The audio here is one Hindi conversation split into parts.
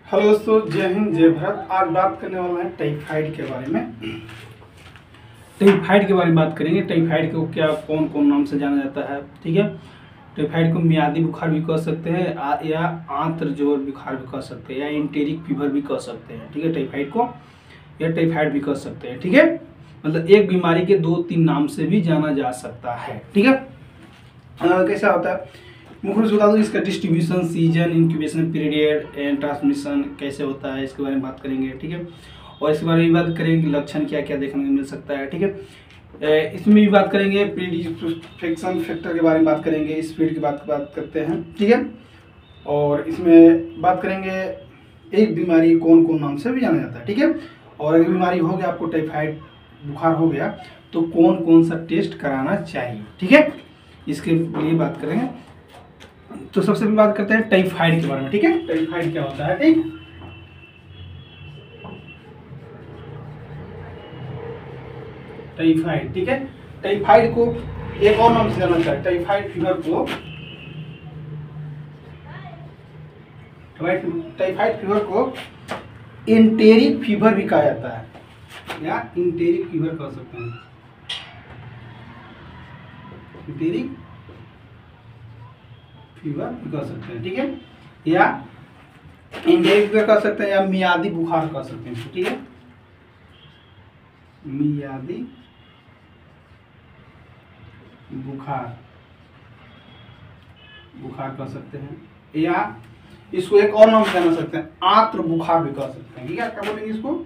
हेलो दोस्तों, जय हिंद जय भारत। आज बात करने वाला है टाइफाइड के बारे में। टाइफाइड के बारे में बात करेंगे। टाइफाइड को क्या कौन कौन नाम से जाना जाता है, ठीक है। टाइफाइड को मियादी बुखार भी कह सकते हैं या आंत्र ज्वर बुखार भी कह सकते हैं या एंटेरिक फीवर भी कह सकते हैं, ठीक है। टाइफाइड को या टाइफाइड भी कह सकते हैं, ठीक है। मतलब एक बीमारी के 2-3 नाम से भी जाना जा सकता है, ठीक है। कैसा होता है मुख्य रूप से बता दूँ, इसका distribution, season, incubation period and transmission कैसे होता है, इसके बारे में बात करेंगे, ठीक है। और इसके बारे में भी बात करेंगे कि लक्षण क्या क्या देखने को मिल सकता है, ठीक है। इसमें भी बात करेंगे प्रीडिस्पोजिशन फैक्टर के बारे में बात करेंगे, स्पीड की बात करते हैं, ठीक है। और इसमें बात करेंगे एक बीमारी कौन कौन नाम से भी जाना जाता है, ठीक है। और अगर बीमारी हो गया, आपको टाइफाइड बुखार हो गया, तो कौन कौन सा टेस्ट कराना चाहिए, ठीक है। इसके लिए बात करेंगे। तो सबसे पहले बात करते हैं टाइफाइड के बारे में, ठीक है। टाइफाइड क्या होता है, ठीक। टाइफाइड, ठीक है। टाइफाइड को एक और नाम से जाना जाता है। टाइफाइड फीवर को एंटेरिक फीवर भी कहा जाता है या एंटेरिक फीवर कह सकते हैं। एंटेरिक फीवर भी कह सकते हैं, ठीक है। या एंटेरिक फीवर कह सकते हैं या मियादी बुखार कह सकते हैं, ठीक है। मियादी बुखार कह सकते हैं या इसको एक और नाम से जान सकते हैं, आंत्र बुखार भी कह सकते हैं, ठीक है। क्या बोलेंगे इसको?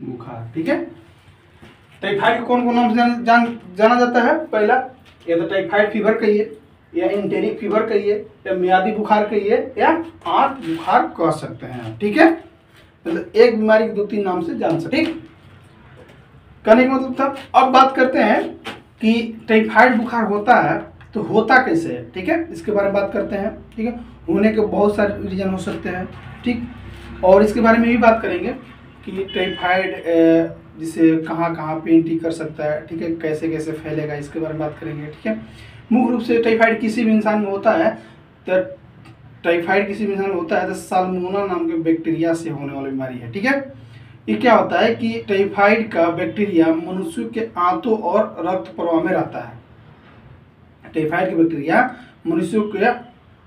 बुखार, ठीक है। टाइफाइड को कौन कौन नाम से जाना जाता है? पहला, या तो टाइफाइड फीवर कहिए या एंटेरिक फीवर कहिए या मियादी बुखार कहिए या आंत बुखार कह सकते हैं, ठीक है। मतलब एक बीमारी के 2-3 नाम से जान सकते, ठीक। कहने का मतलब था। अब बात करते हैं कि टाइफाइड बुखार होता है तो होता कैसे है, ठीक है। इसके बारे में बात करते हैं, ठीक है। होने के बहुत सारे रीजन हो सकते हैं, ठीक। और इसके बारे में भी बात करेंगे कि टाइफाइड जिसे कहाँ कहाँ पे एंट्री कर सकता है, ठीक है, कैसे कैसे फैलेगा, इसके बारे में बात करेंगे, ठीक है। मुख्य रूप से टाइफाइड किसी भी इंसान में होता है तो साल्मोनेला नाम के बैक्टीरिया से होने वाली बीमारी है, ठीक है। ये क्या होता है कि टाइफाइड का बैक्टीरिया मनुष्य के आंतों और रक्त प्रवाह में रहता है। टाइफाइड का बैक्टीरिया मनुष्यों के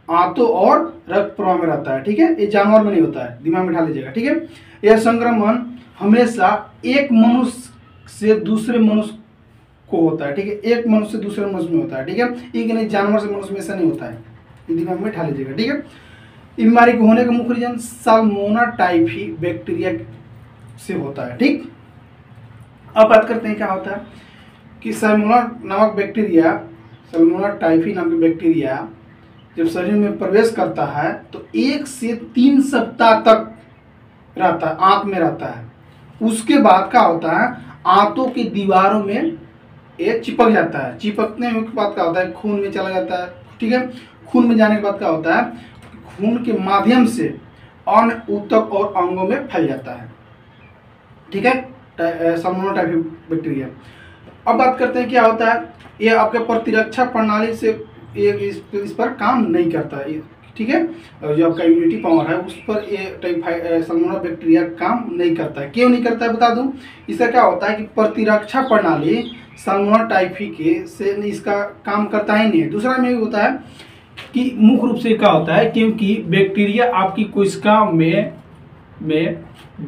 आंतों और रक्त प्रवाह में रहता है, ठीक है। ये जानवर में नहीं होता है, दिमाग में बिठा लीजिएगा, ठीक है। यह संक्रमण हमेशा एक मनुष्य से दूसरे मनुष्य को होता है, ठीक है। एक मनुष्य से दूसरे मनुष्य में होता है, ठीक है। एक नहीं, जानवर से मनुष्य में ऐसा नहीं होता है, ये दिमाग में बिठा लीजिएगा, ठीक है। इस बीमारी को होने का मुख्य रीजन साल्मोनेला टाइफी बैक्टीरिया से होता है, ठीक। अब बात करते हैं क्या होता है कि साल्मोनेला टाइफी नाम की बैक्टीरिया जब शरीर में प्रवेश करता है तो 1 से 3 सप्ताह तक रहता है, आंत में रहता है। उसके बाद क्या होता है, आंतों की दीवारों में ये चिपक जाता है। चिपकने के बाद क्या होता है, खून में चला जाता है, ठीक है। खून में जाने के बाद क्या होता है, खून के माध्यम से अन्य ऊतक और अंगों में फैल जाता है, ठीक है। Salmonella typhi bacteria. अब बात करते हैं क्या होता है, ये आपके प्रतिरक्षा प्रणाली से इस पर काम नहीं करता है, ठीक है। जो आपका इम्यूनिटी पावर है उस पर ये साल्मोनेला बैक्टीरिया काम नहीं करता है। क्यों नहीं करता है बता दूं। इसका क्या होता है कि प्रतिरक्षा प्रणाली साल्मोनेला टाइफी के से इसका काम करता ही नहीं है। दूसरा में होता है कि मुख्य रूप से क्या होता है, क्योंकि बैक्टीरिया आपकी कोशिका में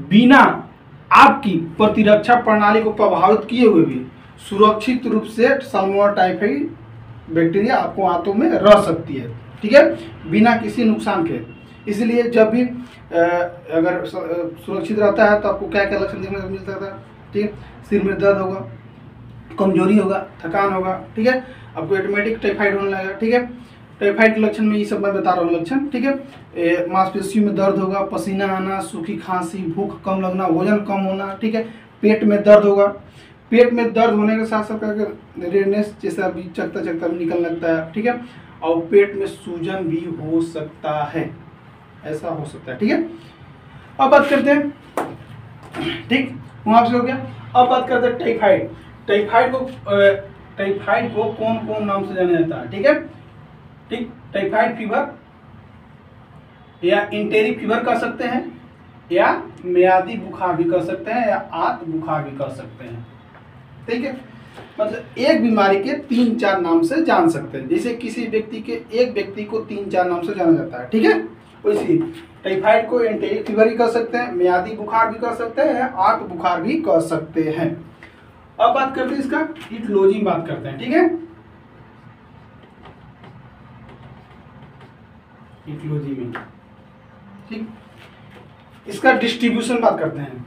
बिना आपकी प्रतिरक्षा प्रणाली को प्रभावित किए हुए भी सुरक्षित रूप से साल्मोनेला टाइफी बैक्टीरिया आपको आंतों में रह सकती है, ठीक है, बिना किसी नुकसान के। इसलिए जब भी अगर सुरक्षित रहता है तो आपको क्या क्या लक्षण देखने को मिल सकता है, ठीक है। सिर में दर्द होगा, कमजोरी होगा, थकान होगा, ठीक है। आपको ऑटोमेटिक टाइफाइड होने लगेगा, ठीक है। टाइफाइड के लक्षण में ये सब मैं बता रहा हूँ लक्षण, ठीक है। मांसपेशियों में दर्द होगा, पसीना आना, सूखी खांसी, भूख कम लगना, वजन कम होना, ठीक है। पेट में दर्द होगा। पेट में दर्द होने के साथ साथ रेडनेस जैसा भी चकता भी निकलने लगता है, ठीक है। और पेट में सूजन भी हो सकता है, ऐसा हो सकता है, ठीक है। अब बात करते हैं ठीक, वहाँ से हो गया। अब बात करते हैं टाइफाइड। टाइफाइड को कौन कौन नाम से जाना जाता है? ठीक है, ठीक, टाइफाइड फीवर या इंटेरिक फीवर कर सकते हैं, या मियादी बुखार भी कर सकते हैं, या आत बुखार भी कर सकते हैं। ठीक है, मतलब एक बीमारी के 3-4 नाम से जान सकते हैं। जैसे किसी एक व्यक्ति को 3-4 नाम से जाना जाता है। ठीक है, वैसे टाइफाइड को एंटेरिक फीवर भी कर सकते हैं, मियादी बुखार भी कर सकते हैं, आंत बुखार भी कर सकते हैं। अब बात करते हैं इसका इटियोलॉजी, बात करते हैं। ठीक है, इटियोलॉजी में, ठीक, इसका डिस्ट्रीब्यूशन बात करते हैं।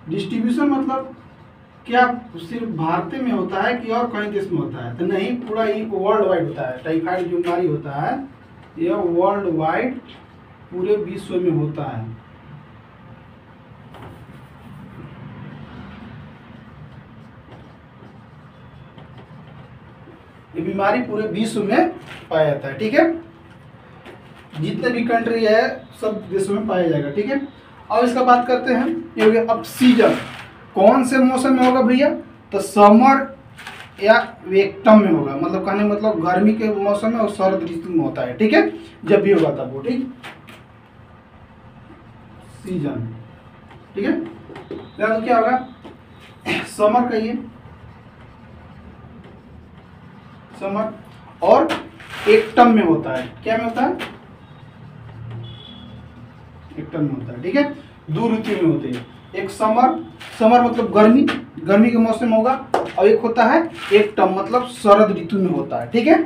डिस्ट्रीब्यूशन मतलब क्या सिर्फ भारत में होता है कि और कहीं देश में होता है? तो नहीं, पूरा ये वर्ल्ड वाइड होता है। टाइफाइड जो बीमारी होता है यह वर्ल्ड वाइड पूरे विश्व में होता है। ये बीमारी पूरे विश्व में पाया जाता है। ठीक है, जितने भी कंट्री है सब देशों में पाया जाएगा। ठीक है, अब इसका बात करते हैं। ये हो गया। अब सीजन कौन से मौसम में होगा भैया? तो समर या वेक्टम में होगा, मतलब कहने मतलब गर्मी के मौसम में और शरद ऋतु में होता है। ठीक है, जब भी होगा तब वो। ठीक, सीजन। ठीक है, तो क्या होगा? समर कहिए, समर, और एक्टम में होता है। क्या में होता है? एक्टम में होता है। ठीक है, 2 ऋतु में होते हैं। एक समर मतलब गर्मी के मौसम में होगा, और एक होता है एक्टम मतलब शरद ऋतु में होता है। ठीक है,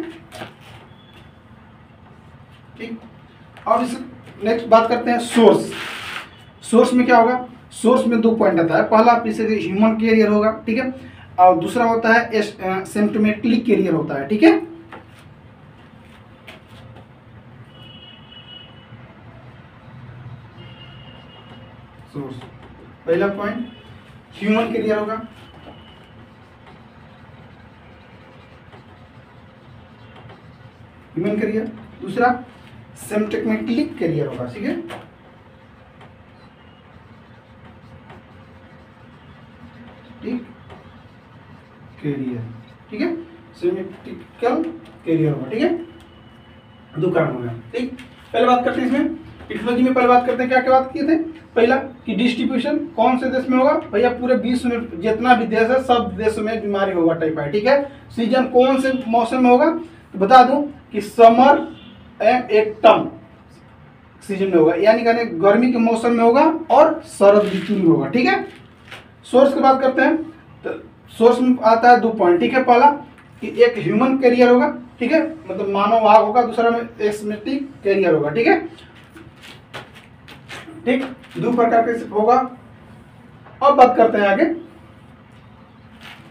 ठीक। अब इस नेक्स्ट बात करते हैं सोर्स में क्या होगा? सोर्स में 2 पॉइंट आता है। पहला जैसे ह्यूमन कैरियर होगा, ठीक है, और दूसरा होता है सिम्प्टोमेटिक कैरियर होता है। ठीक है, सोर्स, पहला पॉइंट ह्यूमन कैरियर होगा, ह्यूमन कैरियर, दूसरा सिम्प्टोमेटिक कैरियर होगा। ठीक है, ठीक, कैरियर। ठीक है, सिम्प्टोमेटिकल कैरियर होगा। ठीक है, 2 कारण हो गया। ठीक, पहले बात करते हैं इसमें इटियोलॉजी में। पहले बात करते हैं क्या क्या बात किए थे? पहला कि डिस्ट्रीब्यूशन कौन से देश में होगा? भैया पूरे विश्व में जितना भी देश है सब देशों में बीमारी होगा टाइफाइड। ठीक है, सीजन कौन से मौसम में होगा? तो बता दूं कि समर एंड एक्टम सीजन में होगा, यानी कहने गर्मी के मौसम में होगा और शरद ऋतु में होगा। ठीक है, सोर्स की बात करते हैं तो सोर्स में आता है 2 पॉइंट। ठीक है, पहला कि एक ह्यूमन कैरियर होगा, ठीक है, मतलब मानव वाहक होगा, दूसरा में सिम्प्टोमेटिक कैरियर होगा। ठीक है, ठीक, 2 प्रकार के होगा। अब बात करते हैं आगे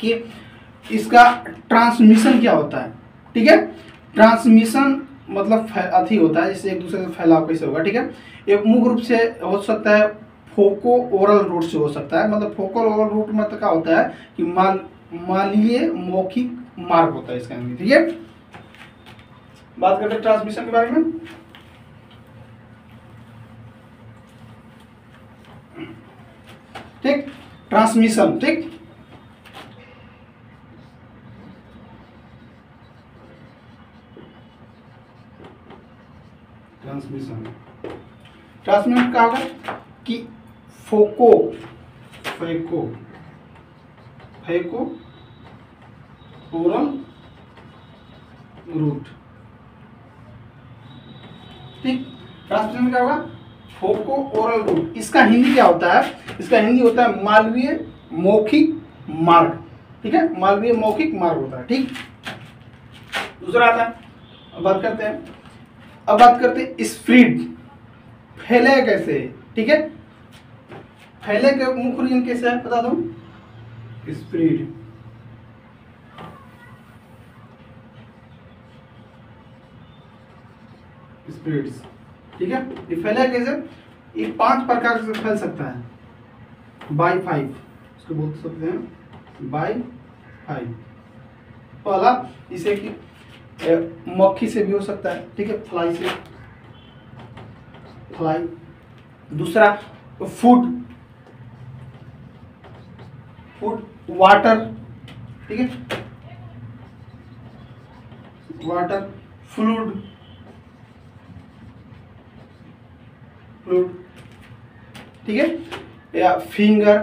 कि इसका ट्रांसमिशन क्या होता है। ठीक है, ट्रांसमिशन मतलब अथी होता है, जैसे एक दूसरे से फैलाव कैसे होगा। ठीक है, एक मुख्य रूप से हो सकता है फोको ओरल रूट से हो सकता है। मतलब फोकल ओरल रूट में तो क्या होता है कि मालीय मौखिक मार्ग होता है इसका। ठीक है, बात करते हैं ट्रांसमिशन के बारे में। ठीक, ट्रांसमिशन, ठीक, ट्रांसमिशन क्या होगा कि फोको ओरल रूट। ठीक, ट्रांसमिशन क्या होगा? फोको ओरल रूट। इसका हिंदी क्या होता है? इसका हिंदी होता है मालवीय मौखिक मार्ग। ठीक है, मालवीय मौखिक मार्ग होता है। ठीक, दूसरा आता है। अब बात करते हैं स्प्रेड, फैले कैसे? ठीक है, फैले के मुख्य रीजन कैसे है बता दो। Spread, spreads. ठीक है, ये फैले कैसे? ये 5 प्रकार से फैल सकता है। बाई 5 इसको बोल सकते हैं, बाई 5। पहला इसे कि मक्खी से भी हो सकता है। ठीक है, फ्लाई से, फ्लाई। दूसरा फूड फूड, वाटर, ठीक है, वाटर, फ्लूइड, फ्लूइड, ठीक है, या फिंगर,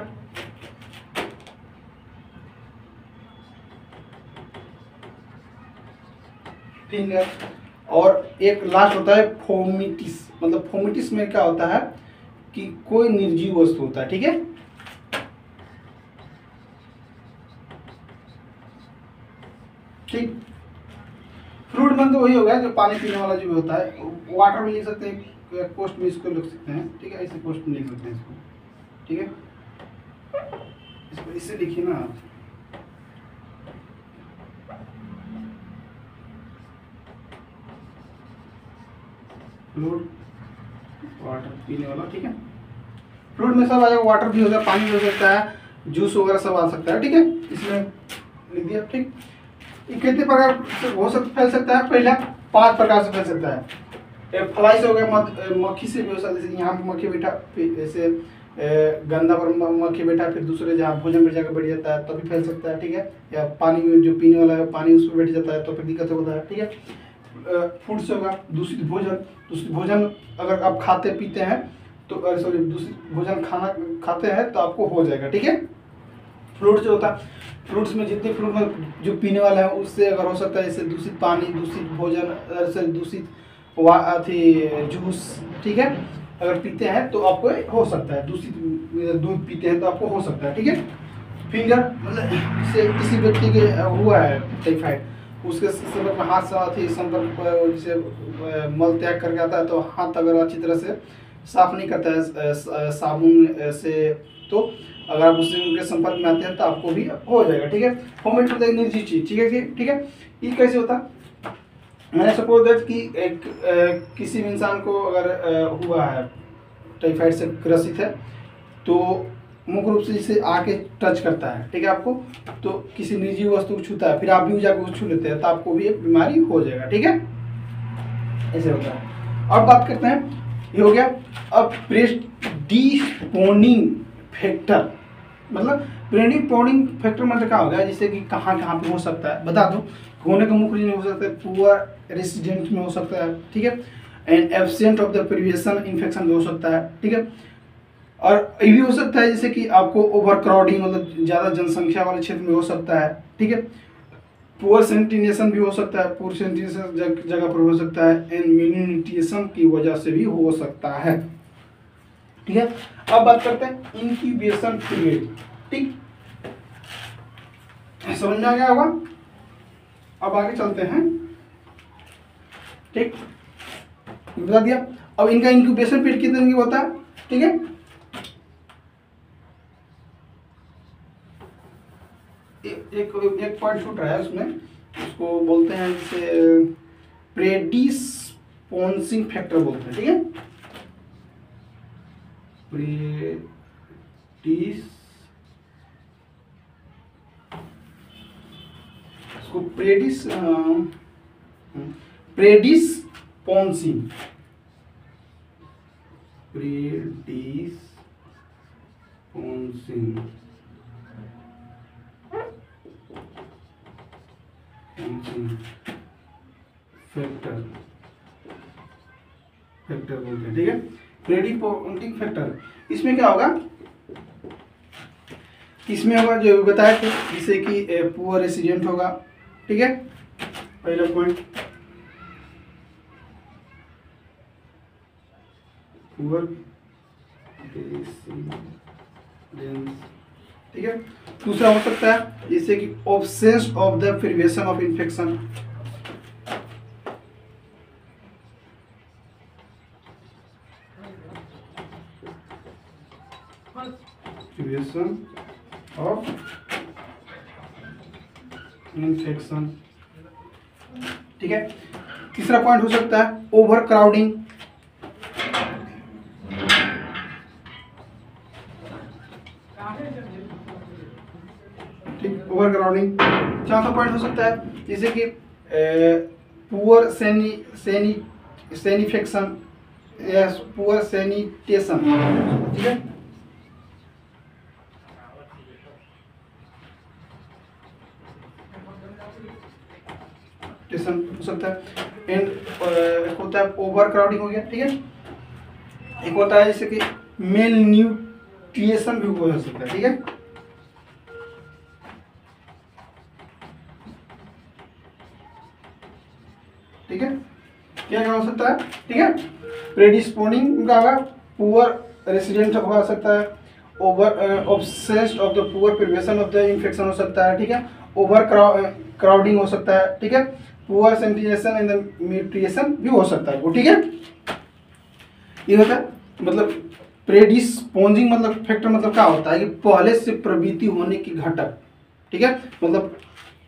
फिंगर, और एक लास्ट होता है फोमिटिस। मतलब फोमिटिस में क्या होता है कि कोई निर्जीव वस्तु होता है, ठीक है। ठीक, फ्लूइड में तो वही होगा जो पानी पीने वाला जो भी होता है। वाटर में लिख सकते हैं, कोस्ट में इसको लिख सकते हैं, ठीक है, ऐसे कोस्ट में लिख सकते हैं इसको, ठीक है, इसको इससे लिखिए ना आप। फ्लूइड, वाटर पीने वाला, ठीक है। फ्लूइड में सब आ जाएगा, वाटर भी हो सकता है, पानी भी हो सकता है, जूस वगैरह सब आ सकता है, ठीक है। इसमें लिख दिया, ठीक। ये कितने प्रकार से हो सकता, फैल सकता है? पहला 5 प्रकार से फैल सकता है। फ्लाई से हो गया, मक्खी से भी हो सकता है, जैसे यहाँ पे मक्खी बैठा, जैसे गंदा पर मक्खी बैठा, फिर दूसरे जहाँ भोजन पर जाकर बैठ जाता है तो भी फैल सकता है, ठीक है। या पानी में जो पीने वाला है पानी उस पर बैठ जाता है तो फिर दिक्कत होता है, ठीक है। फूड से होगा, दूषित भोजन, दूषित भोजन अगर आप खाते पीते हैं तो सॉरी दूषित भोजन खाना खाते हैं तो आपको हो जाएगा, ठीक है। फ्रूट जो होता है, फ्रूट्स में जितने फ्रूट में जो पीने वाला है उससे अगर हो सकता है, जैसे दूषित पानी, दूषित भोजन, से दूषित जूस, ठीक है, अगर पीते हैं तो आपको हो सकता है। दूषित दूध पीते हैं तो आपको हो सकता है, ठीक है। फिंगर मतलब जैसे किसी व्यक्ति के हुआ है टाइफाइड, उसके संपर्क में हाथ से संपर्क जैसे मल त्याग करके आता है तो हाथ अगर अच्छी तरह से साफ नहीं करता है साबुन से, तो अगर आप उससे उनके संपर्क में आते हैं तो आपको भी हो जाएगा, ठीक है। फॉर्मेट होता है निर्जीव चीज, ठीक है, ठीक है। ये कैसे होता है? मैंने सपोज दैट कि किसी भी इंसान को अगर हुआ है टाइफाइड से ग्रसित है तो मुख्य रूप से इसे आके टच करता है, ठीक है, आपको तो किसी निर्जीव वस्तु को छूता है, फिर आप भी जाकर छू लेते हैं तो आपको भी एक बीमारी हो जाएगा, ठीक है, ऐसे होता है। अब बात करते हैं, ये हो गया। अब प्रेडिस्पोनिंग फैक्टर, मतलब प्रेडिस्पोनिंग फैक्टर मतलब क्या हो गया, जैसे कि कहाँ कहाँ पे हो सकता है बता दो। होने का मुख्य रीजन हो सकता है पुअर रेसिडेंट में हो सकता है, ठीक है, and absent of the previous infection भी हो सकता है, ठीक है। और ये भी हो सकता है जैसे कि आपको ओवर क्राउडिंग मतलब ज़्यादा जनसंख्या वाले क्षेत्र में हो सकता है, ठीक है। पुअर सैनिटेशन भी हो सकता है, पुअर सैनिटेशन जगह पर हो सकता है, एंड म्यूनिटेशन की वजह से भी हो सकता है, ठीक है। अब बात करते हैं इंक्यूबेशन पीरियड, ठीक, समझ में आ गया होगा। अब आगे चलते हैं, ठीक, बता दिया। अब इनका इंक्यूबेशन पीरियड कितने दिन का होता है, ठीक है। एक पॉइंट छूट रहा है उसमें, उसको बोलते हैं जैसे प्रेडिस्पोंसिंग फैक्टर बोलते हैं, ठीक है। प्रेडिस्पोंसिंग फैक्टर बोलते हैं, ठीक है। प्रेडिस्पोंसिंग फैक्टर, इसमें क्या होगा, इसमें होगा जो बताया कि जैसे कि पुअर रेसिडेंट होगा, ठीक है, पहला पॉइंट पुअर रेसिडेंट, ठीक है। दूसरा हो सकता है जैसे कि obsessed of the prevention of infection, prevention of infection, ठीक है। तीसरा पॉइंट हो सकता है ओवर क्राउडिंग, ठीक, ओवर क्राउडिंग। चौथा पॉइंट हो सकता है जैसे कि पुअर सैनिफिकेशन या पुअर सैनिटेशन, ठीक है। टेशन हो सकता है, एंड एक होता है ओवर क्राउडिंग हो गया, ठीक है। एक होता है जैसे कि मेल न्यूट्रिएशन भी हो सकता है, ठीक है। ठीक है, क्या क्या हो सकता है, ठीक है। प्रेडिस्पोनिंग का होगा, पुअर रेसिडेंट हो सकता है, over obsessed of the poor prevention of the infection हो सकता है, ठीक है। ओवर क्राउडिंग हो सकता है, ठीक है। पुअर सैनिटाइजेशन एंड न्यूट्रिशन भी हो सकता है वो, ठीक है। ये होता है मतलब प्रेडिस्पोजिंग मतलब फैक्टर मतलब क्या होता है कि पहले से प्रवृत्ति होने की घटक, ठीक है। मतलब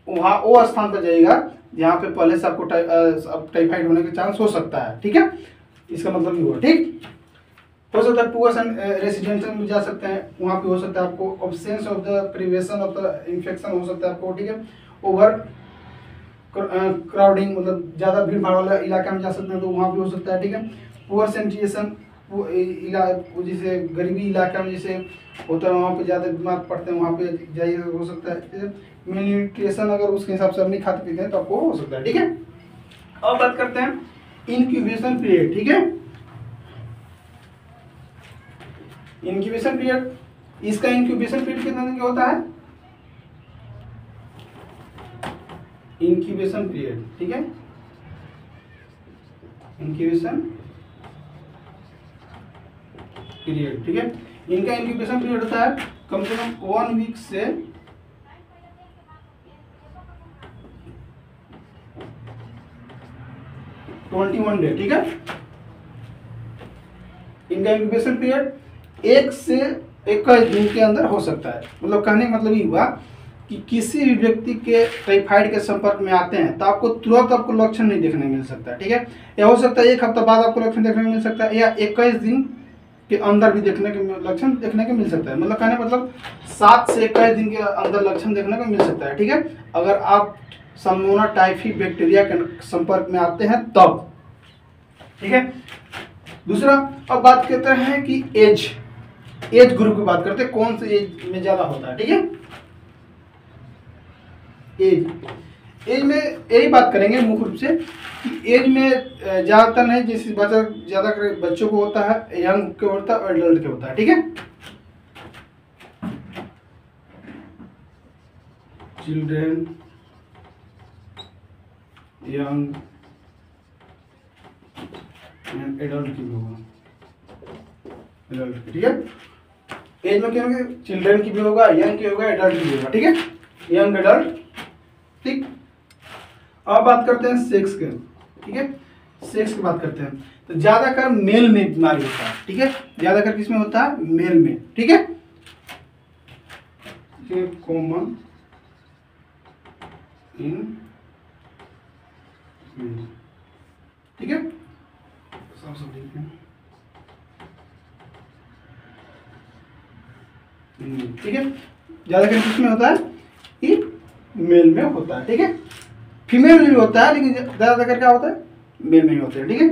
वहाँ वो स्थान पर जाइएगा जहाँ पे पहले से आपको टाइफाइड होने के चांस हो सकता है, ठीक है। इसका मतलब ये हुआ, ठीक। हो सकता है पुअर रेसिडेंशियल में जा सकते हैं, वहाँ पे हो सकता है आपको absence of the prevention of the infection हो सकता है आपको, ठीक है। ओवर क्राउडिंग मतलब ज़्यादा भीड़ भाड़ वाला इलाका में जा सकते हैं तो वहाँ भी हो सकता है, ठीक है। पुअर सैनिटेशन जैसे गरीबी इलाका में जैसे होता है वहाँ पे ज़्यादा बीमार पड़ते हैं, वहाँ पे जाइए हो सकता है। न्यूट्रिशन अगर उसके हिसाब से नहीं खाते पीते हैं तो आपको हो सकता है, ठीक है। अब बात करते हैं इंक्यूबेशन पीरियड, ठीक है। इंक्यूबेशन पीरियड, इसका इंक्यूबेशन पीरियड कितना दिन का होता है, इंक्यूबेशन पीरियड, ठीक है। इंक्यूबेशन पीरियड, ठीक है। इनका इंक्यूबेशन पीरियड होता है कम से कम 1 वीक से 21 डे, ठीक है। इनका इंक्यूबेशन पीरियड 1 से 21 दिन के अंदर हो सकता है। मतलब कहने का मतलब ये हुआ कि किसी भी व्यक्ति के टाइफाइड के संपर्क में आते हैं तो आपको तुरंत आपको लक्षण नहीं देखने मिल सकता है, ठीक है। या हो सकता है 1 हफ्ता बाद आपको लक्षण देखने को मिल सकता है, या 21 दिन के अंदर भी देखने के लक्षण देखने को मिल सकता है। मतलब कहने मतलब 7 से 21 दिन के अंदर लक्षण देखने को मिल सकता है, ठीक है। अगर आप सल्मोना टाइफी बैक्टीरिया के संपर्क में आते हैं तब, ठीक है। दूसरा अब बात करते हैं कि एज ग्रुप की बात करते हैं, कौन से एज में ज्यादा होता है, ठीक है। एज में यही बात करेंगे मुख्य रूप से कि एज में ज्यादातर नहीं, जिस बच्चा ज्यादा बच्चों को होता है, यंग के होता है और एडल्ट के होता है, ठीक है। चिल्ड्रेन, यंग एंड एडल्ट की भी होगा, एडल्ट, ठीक है। एज में क्या होगा, चिल्ड्रेन की भी होगा, यंग की होगा, एडल्ट की भी होगा, ठीक है। यंग एडल्ट, ठीक। अब बात करते हैं सेक्स के, ठीक है। सेक्स की बात करते हैं तो ज्यादातर मेल में बीमारी होता है, ठीक है। ज्यादातर किसमें होता है, मेल में, ठीक है। कॉमन इन मेल, ठीक है। सब ठीक है, ठीक है। ज्यादातर किसमें होता है, ये मेल में होता है, ठीक है। फीमेल में भी होता है लेकिन ज्यादातर क्या होता है, मेल में ही होता है, ठीक है।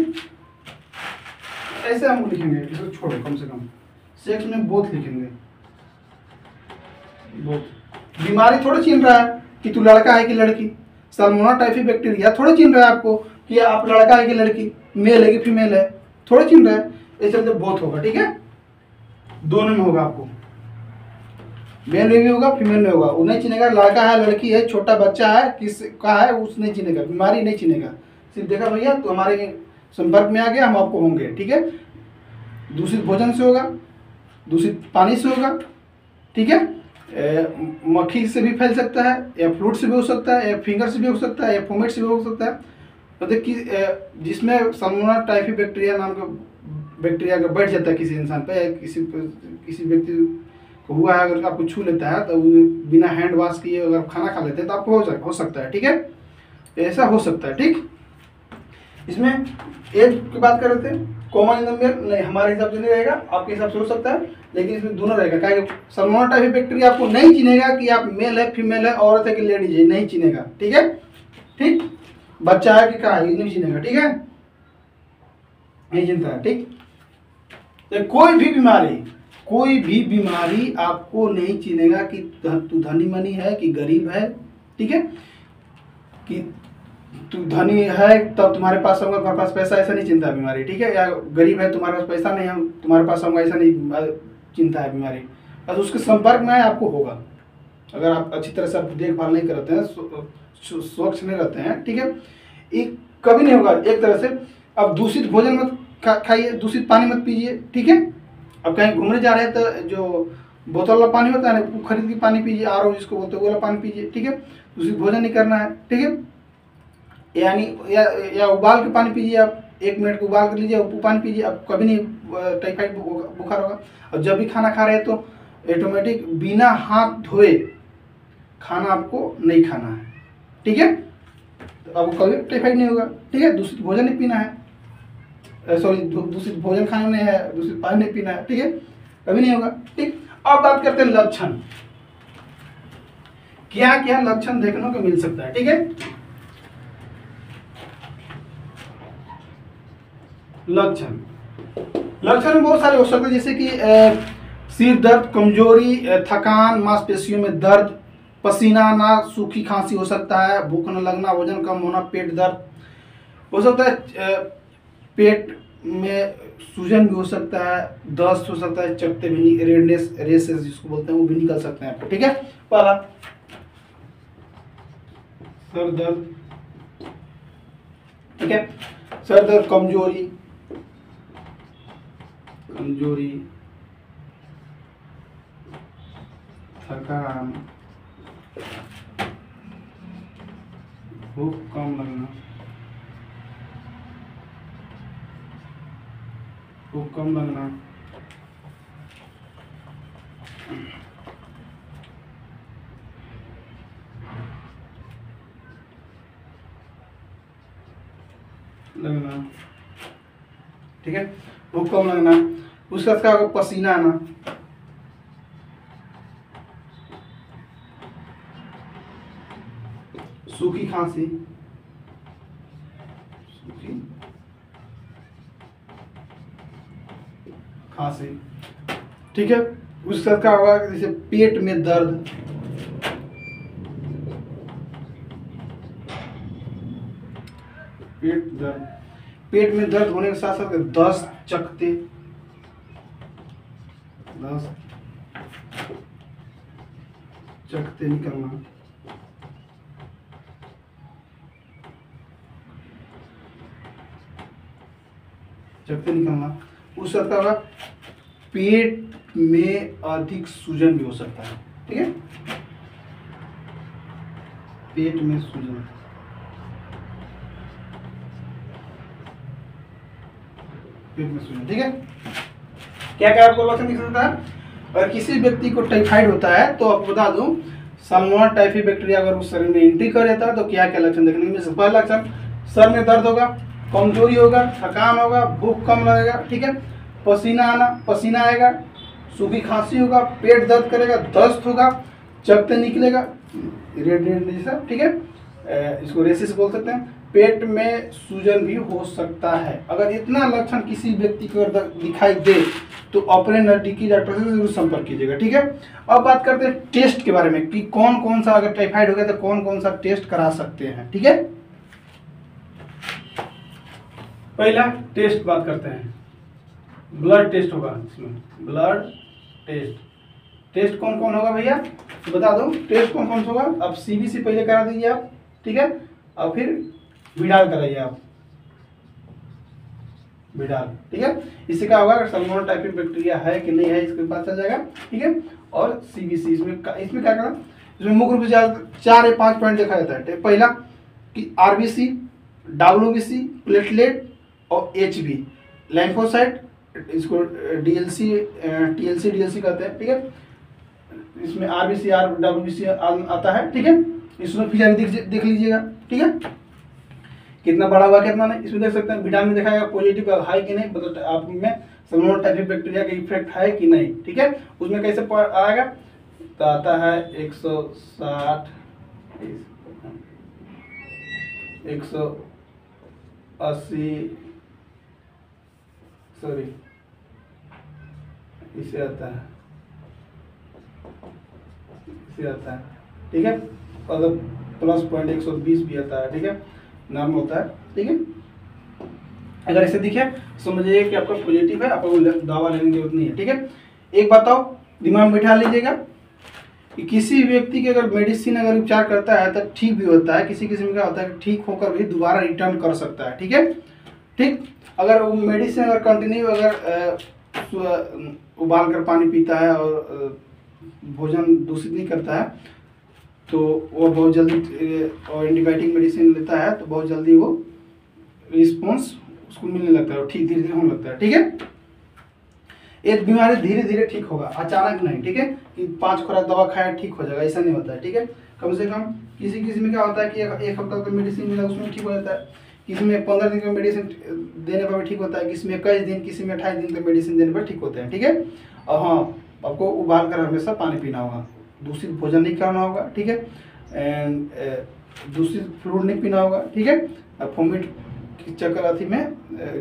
ऐसे हम लिखेंगे, इसको छोड़ो, कम से कम सेक्स में बोथ लिखेंगे, बोथ। बीमारी थोड़ा चिन्ह रहा है कि तू लड़का है कि लड़की, सल्मोना टाइफी बैक्टीरिया थोड़ा चिन्ह रहा है आपको कि आप लड़का है कि लड़की, मेल है कि फीमेल है, थोड़ा चिन्ह रहा है, इस चलते बोथ होगा, ठीक है। दोनों में होगा, आपको मेल में भी होगा, फीमेल में होगा। वो नहीं चिनेगा लड़का है लड़की है, छोटा बच्चा है किस का है, उस नहीं चिनेगा, बीमारी नहीं चिनेगा। सिर्फ देखा भैया तो हमारे संपर्क में आ गया, हम आपको होंगे, ठीक है। दूषित भोजन से होगा, दूषित पानी से होगा, ठीक है। मक्खी से भी फैल सकता है, या फ्लूट से भी हो सकता है, या फिंगर से भी हो सकता है, या फोमेट से भी हो सकता है। मतलब कि जिसमें सल्मोना टाइफी बैक्टीरिया नाम का बैक्टीरिया अगर बैठ जाता है किसी इंसान पे, या किसी व्यक्ति को हुआ है, अगर आपको छू लेता है तो बिना हैंड वॉश किए अगर खाना खा लेते हैं तो आपको हो सकता है, ठीक है। ऐसा हो सकता है, ठीक। इसमें एज की बात कर रहे थे, कॉमन इन द मेल नहीं, हमारे हिसाब से नहीं रहेगा, आपके हिसाब से हो सकता है, लेकिन इसमें दोनों रहेगा। क्या सल्मोना टाइफी बैक्टीरिया आपको नहीं चिनेगा कि आप मेल है, फीमेल है, औरत है कि लेडीज है, नहीं चिनेगा, ठीक है। ठीक, बच्चा है कि क्या है, नहीं चिनेगा, ठीक है, नहीं चिंता है, ठीक। तो कोई भी बीमारी आपको नहीं चिनेगा कि तू धनी मनी है कि गरीब है, ठीक है, कि तू धनी है तब तुम्हारे पास होगा, तुम्हारे पास पैसा, ऐसा नहीं चिंता है बीमारी, ठीक है। या गरीब है तुम्हारे पास पैसा नहीं है, तुम्हारे पास होगा, ऐसा नहीं चिंता है बीमारी। बस उसके संपर्क में आपको होगा, अगर आप अच्छी तरह से आप देखभाल नहीं करते हैं, स्वच्छ नहीं रहते हैं, ठीक है, एक कभी नहीं होगा एक तरह से। अब दूषित भोजन मत खाइए, दूषित पानी मत पीजिए, ठीक है। अब कहीं घूमने जा रहे हैं तो जो बोतल वाला पानी होता है ना, वो खरीद के पानी पीजिए, आरओ जिसको बोलते हैं वो वाला पानी पीजिए, ठीक है। दूषित भोजन नहीं करना है, ठीक है। यानी या उबाल के पानी पीजिए, आप 1 मिनट को उबाल कर लीजिए, वो पानी पीजिए, आप कभी नहीं टाइफाइड बुखार होगा। और जब भी खाना खा रहे हैं तो ऑटोमेटिक बिना हाथ धोए खाना आपको नहीं खाना है, ठीक है। तो आपको कभी टाइफाइड नहीं होगा, ठीक है। दूषित भोजन नहीं पीना है, सॉरी दूषित भोजन खाना नहीं है, दूषित पानी नहीं पीना है, ठीक है, कभी नहीं होगा, ठीक। अब बात करते हैं लक्षण, क्या क्या लक्षण देखने को मिल सकता है, ठीक है। लक्षण में बहुत सारे हो सकते हैं, जैसे कि सिर दर्द, कमजोरी, थकान, मांसपेशियों में दर्द, पसीना आना, सूखी खांसी हो सकता है, भूख न लगना, वजन कम होना, पेट दर्द हो सकता है, पेट में सूजन भी हो सकता है, दस्त हो सकता है, चकते भी, रेडनेस, रेसेस जिसको बोलते हैं वो भी निकल सकते हैं आपको, ठीक है। पहला सर दर्द, ठीक है, सर दर्द, कमजोरी, थकान, भूख कम लगना, ठीक है, भूख कम लगना। उसका क्या होगा, पसीना आना, सूखी खांसी, ठीक है। उसका क्या होगा, जैसे पेट में दर्द, पेट में दर्द होने के साथ साथ दस्त, चकते, निकलना, उस सकता होगा, पेट में अधिक सूजन भी हो सकता है, ठीक है, पेट में सूजन, ठीक है। क्या क्या आपको लक्षण दिख सकता है। अगर किसी व्यक्ति को टाइफाइड होता है तो आपको बता दूं, साल्मोनेला टाइफी बैक्टीरिया अगर उस शरीर में एंट्री कर जाता है तो क्या क्या लक्षण देखने को मिल सकता है। पहला लक्षण, सर में दर्द होगा, कमजोरी होगा, थकान होगा, भूख कम लगेगा, ठीक है, पसीना आएगा, सूखी खांसी होगा, पेट दर्द करेगा, दस्त होगा, चकते निकलेगा, रेड जैसा, ठीक है, इसको रेसिस बोल सकते हैं, पेट में सूजन भी हो सकता है। अगर इतना लक्षण किसी व्यक्ति को दिखाई दे तो ऑपरेशन नजदीकी डॉक्टर से जरूर संपर्क कीजिएगा, ठीक है। अब बात करते हैं टेस्ट के बारे में कि कौन कौन सा, अगर टाइफाइड हो गया तो कौन कौन सा टेस्ट करा सकते हैं, ठीक है। पहला टेस्ट बात करते हैं, ब्लड टेस्ट होगा, इसमें ब्लड टेस्ट कौन कौन होगा भैया, तो बता दो टेस्ट कौन कौन सा होगा। अब सीबीसी पहले करा दीजिए आप, ठीक है, और फिर विडाल कराइए आप, विडाल, ठीक है। इससे क्या होगा, साल्मोनेला टाइफी बैक्टीरिया है कि नहीं है इसके पता चल जाएगा, ठीक है। और सीबीसी इसमें क्या करना, इसमें मुख्य रूप से 4 या 5 पॉइंट देखा जाता है। पहला कि आरबीसी, डब्ल्यूबीसी, प्लेटलेट और एचबी, लैम्फोसाइट, इसको टीएलसी कहते हैं, ठीक है। इसमें आरबीसी, डब्ल्यूबीसी आता है, ठीक है। इसमें फिर देख लीजिएगा, ठीक है, कितना बड़ा हुआ कितना नहीं। इसमें देख सकते हैं विटामिन दिखाएगा पॉजिटिव है कि नहीं, मतलब आप में साल्मोनेला टाइफी बैक्टीरिया का इफेक्ट है कि नहीं, ठीक है। उसमें कैसे आएगा, तो आता है 160, 180, सॉरी इसे आता है, ठीक है। और प्लस पॉइंट 120 भी आता है, ठीक है। नॉर्मल होता है, ठीक है। अगर ऐसे दिखे समझिए कि आपका पॉजिटिव है, आपको दवा लेने की जरूरत नहीं है, ठीक है। एक बताओ, दिमाग में बिठा लीजिएगा कि किसी व्यक्ति के अगर मेडिसिन अगर उपचार करता है तब ठीक भी होता है, किसी किसी में क्या होता है कि ठीक होकर भी दोबारा रिटर्न कर सकता है, ठीक है। ठीक, अगर वो मेडिसिन अगर कंटिन्यू अगर उबाल कर पानी पीता है और भोजन दूषित नहीं करता है तो वो बहुत जल्दी, और एंटीबायोटिक मेडिसिन लेता है तो बहुत जल्दी वो रिस्पॉन्स उसको मिलने लगता है, ठीक धीरे धीरे होने लगता है, ठीक है। एक बीमारी धीरे धीरे ठीक होगा, अचानक नहीं, ठीक है, कि 5 खुराक दवा खाया ठीक हो जाएगा, ऐसा नहीं होता है, ठीक है। कम से कम किसी किसी में क्या होता है कि एक हफ्ता का मेडिसिन मिला उसमें ठीक हो जाता है, किसी में 15 दिन का मेडिसिन देने पर भी ठीक होता है, किसी में 21 दिन, किसी में 28 दिन का मेडिसिन देने पर ठीक होते हैं, ठीक है। और हाँ, आपको उबाल कर हमेशा पानी पीना होगा, दूषित भोजन नहीं करना होगा, ठीक है, एंड दूषित फ्लूइड नहीं पीना होगा, ठीक है। वोमिट की चक्कर अथी में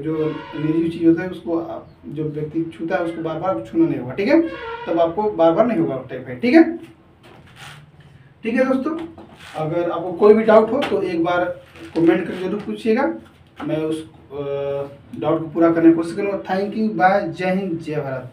जो निर्जीव चीज होता है उसको जो व्यक्ति छूता है उसको बार बार छूना नहीं होगा, ठीक है, तब आपको बार बार नहीं होगा टाइफाइड, ठीक है। ठीक है दोस्तों, अगर आपको कोई भी डाउट हो तो एक बार कमेंट करके जरूर पूछिएगा, मैं उस डाउट को पूरा करने की कोशिश करूँगा। थैंक यू, बाय, जय हिंद, जय भारत।